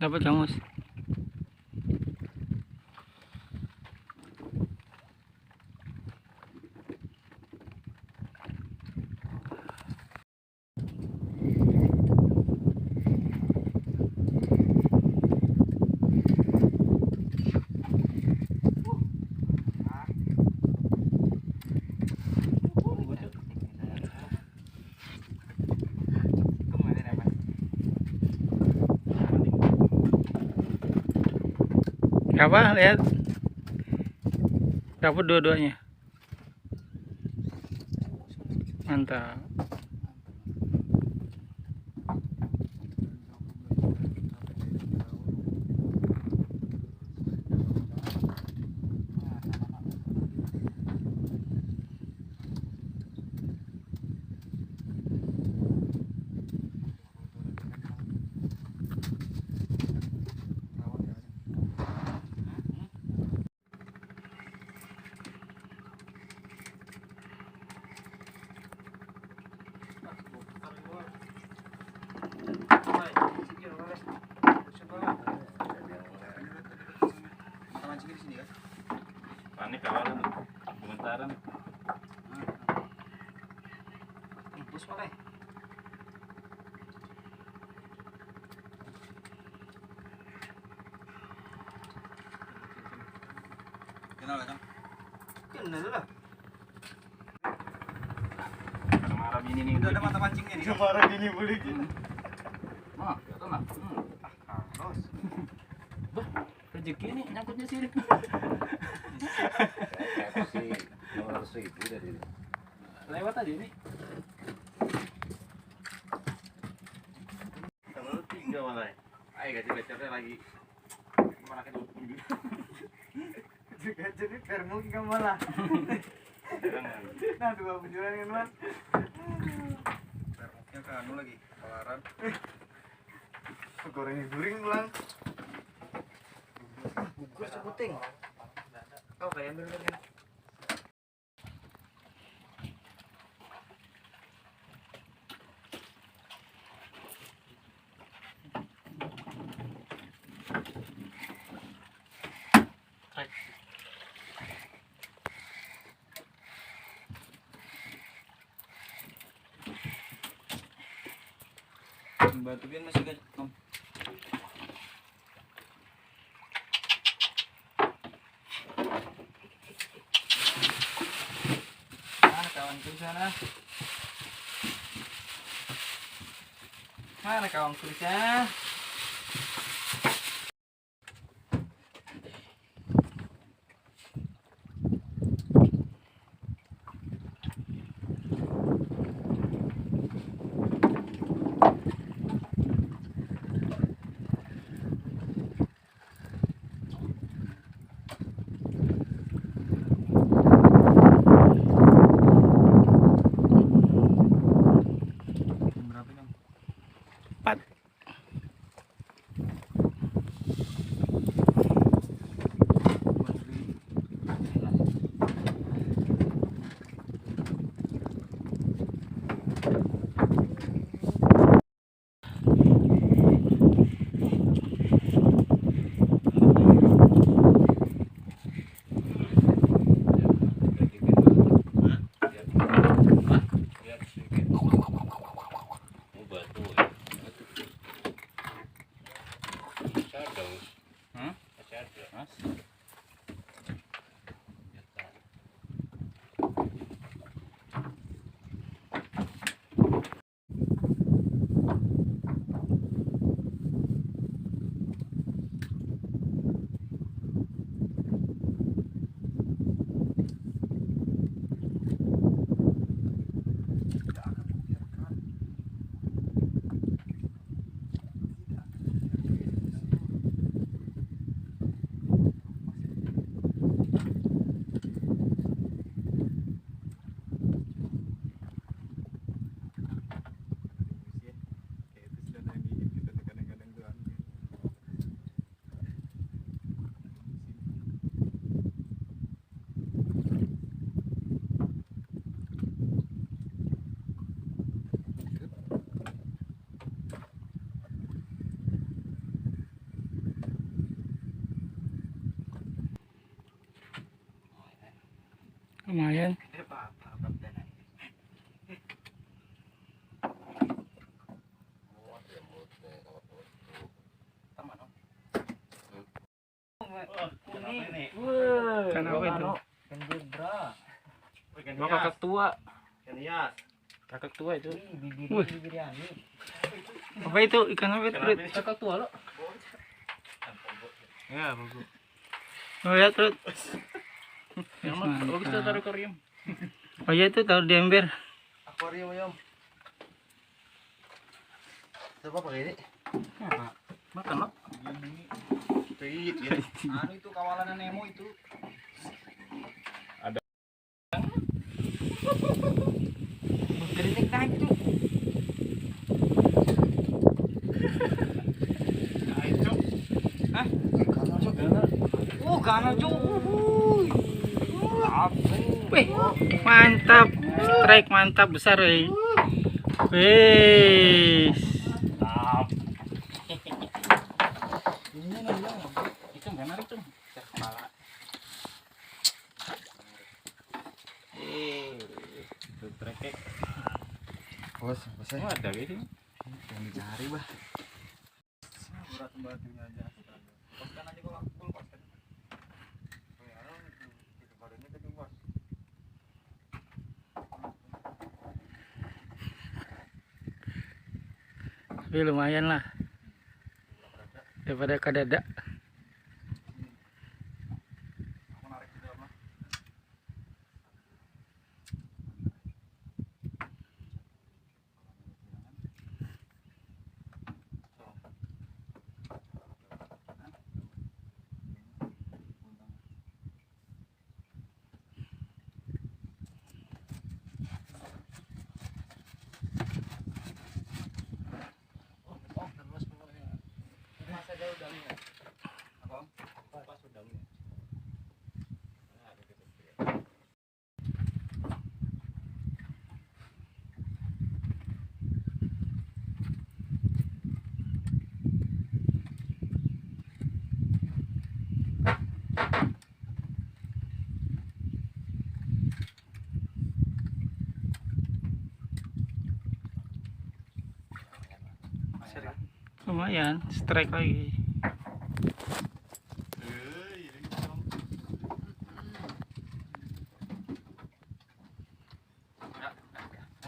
Dapat kamus. Apa? Lihat. Dapat dua-duanya. Mantap. Panik kawalan gemetaran. Bus pakai. Kenal kan? Kenal lah. Malam ini nih. Udah ada mata pancingnya nih. Kemarin ini beli gini. Mah, kata lah. Harus. Bah, rezeki nih nyangkutnya sirip. Sih 500.000 dari Lewat tadi nih. Kalau 3 malah. Ayo gaji-gajinya lagi. Mana ke 20. Jadi termo kita malah. Nah, 2 bujuran kan, Mas. Termoknya ke anu lagi, kelaran. Gorengnya guring ulang. Bungkus seputing. Kau kayak ambil kan. Batu pian masih kan, Om. Mana kawanku di sana? Mana kawanku di sana? Mas. Lumayan. Ikan apa itu? Ikan zebra. Wah, kakak tua. Ikan hias. Kakak tua itu. Bibir biryani. Apa itu? Ikan apa itu? Rut? Kakak tua lo. Ya, bagus. Oh ya, Rut. Yang mana? Bagus tuh taruh akuarium. Oh ya, itu taruh di ember. Akuarium, Yom. Coba pakai ini. Makan lo. Tit, ya. Anu itu kawalan Nemo itu. Ada. Gerinik naik tuh. Hah? Oh, ganal cuk. Wih, mantap. Strike mantap besar, weh. Wih. Itu enggak narik tuh. Kepala. Itu trekek. Bos, Oh, ada gitu. yang dicari bah. Berat batunya aja. Poskan aja kok full poskan. Oh ya, itu badannya tadi bos. Tapi lumayan lah. Daripada kadada. Aku narik juga mah. Masa jauh dalamnya. Apa? Pas udangnya. Lumayan, strike lagi.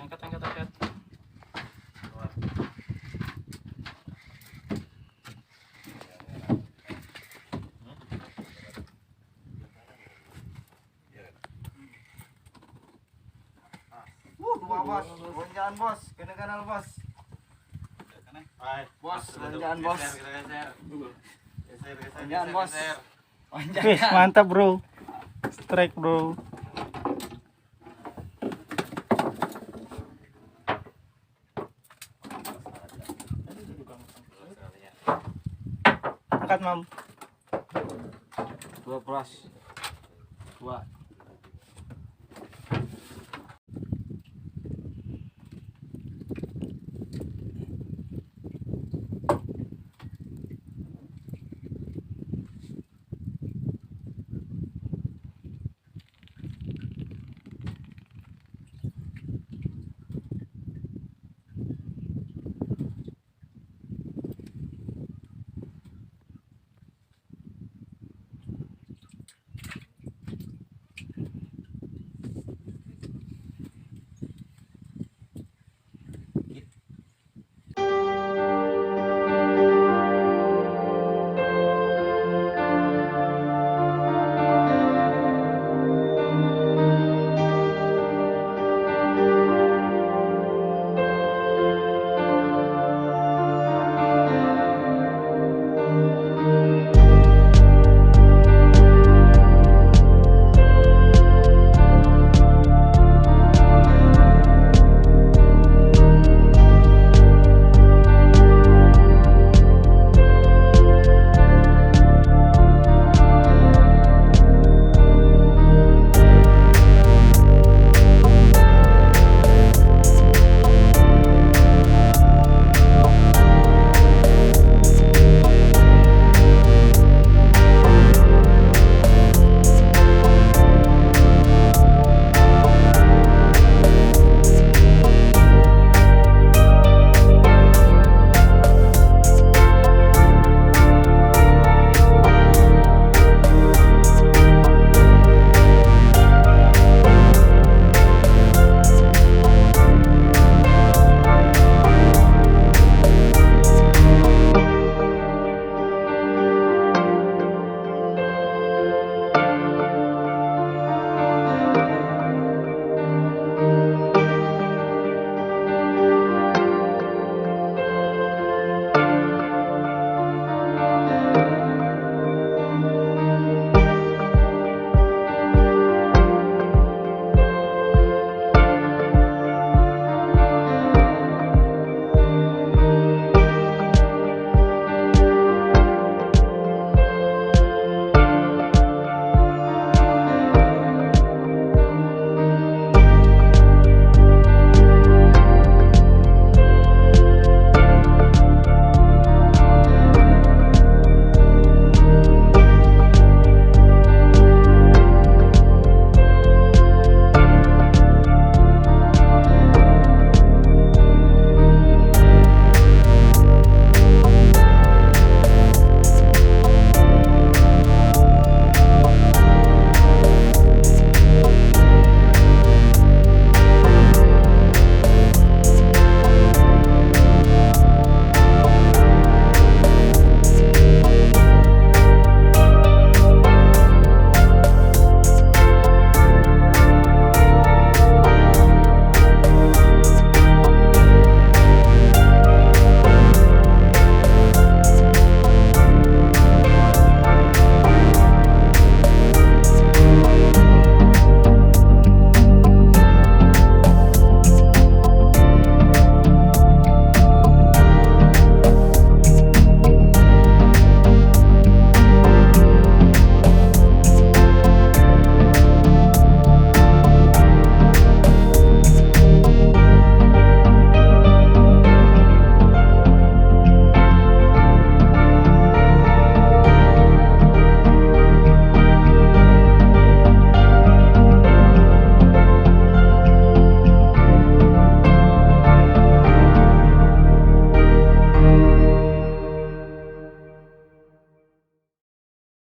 Angkat. Dua bos, gonjaan bos, kena kanal bos. Bos, gonjaan bos. Gonjaan bos. Wih, mantap bro. Strike bro. Angkat mam. Dua bros. Dua.